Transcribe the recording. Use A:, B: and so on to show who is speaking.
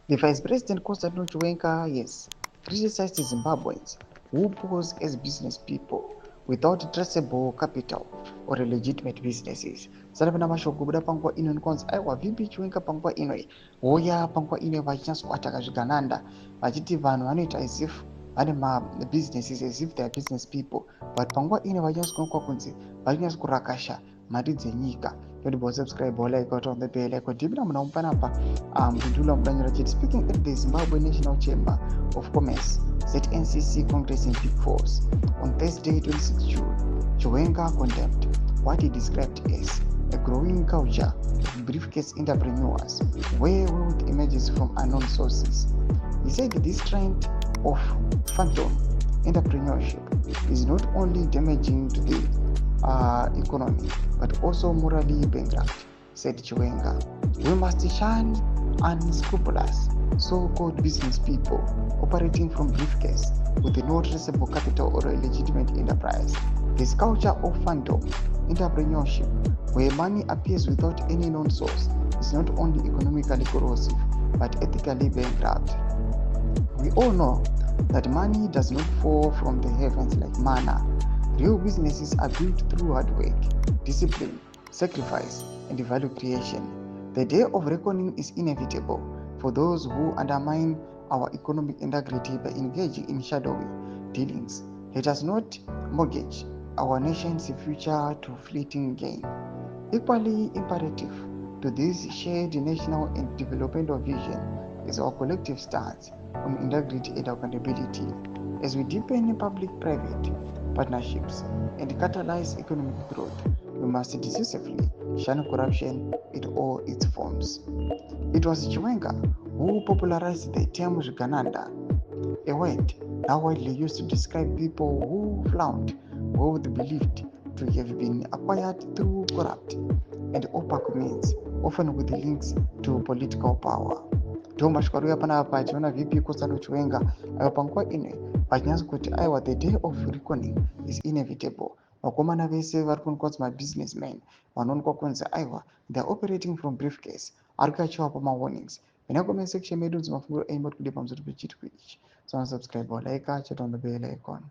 A: The Vice President Constantine Chiwenga, yes, criticized Zimbabweans who pose as business people without traceable capital or legitimate businesses. Sanapenda mashoko kubuda panguva ino nikonzi aiwa VP Chiwenga panguva ino hoya panguva ino vachinyatskuataka zvigananda vachiti vanhu vanoita as if vane mabusinesses as if they are business people but panguva ino vachinyatskuonekwa kunzi vachinyatskurakasha mari dzenyika. Subscribe or like on the bell icon. Tibina muna umpanapa kudula mudanyira chiti speaking at the Zimbabwe National Chamber of Commerce ZNCC Congress in Big Falls on Thursday 26 June. Chiwenga condemned what he described as a growing culture of briefcase entrepreneurs where wealth emerges from unknown sources. He said this trend of phantom entrepreneurship is not only damaging to the economy but also morally bankrupt, said Chiwenga. We must shun unscrupulous so-called business people operating from briefcase with no traceable capital or a legitimate enterprise. This culture of phantom entrepreneurship, where money appears without any known source, is not only economically corrosive but ethically bankrupt. We all know that money does not fall from the heavens like manna. Real businesses are built through hard work, discipline, sacrifice, and value creation. The day of reckoning is inevitable for those who undermine our economic integrity by engaging in shadowy dealings. Let us not mortgage our nation's future to fleeting gain. Equally imperative to this shared national and developmental vision is our collective stance on integrity and accountability. As we deepen public-private partnerships and catalyze economic growth, we must decisively shun corruption in all its forms. It was Chiwenga who popularized the term Gananda, a word now widely used to describe people who flaunt wealth believed to have been acquired through corrupt and opaque means, often with links to political power. Ndomashikaruya panapa tiona VP Constantine Chiwenga ayo panguva ino vachinatsa kuti aiwa the day of reckoning is inevitable. Vakomana vese vari kuonekwa kunzi mabusinessmen vanoonekwa kunzi aiwa they are operating from briefcase ari kuachiwa pamawarnings. Mina comment section medu nzi mafunguro aimba kuti kudi pamusoro pechitiko ichi. So subscribe or like chata on the bell icon.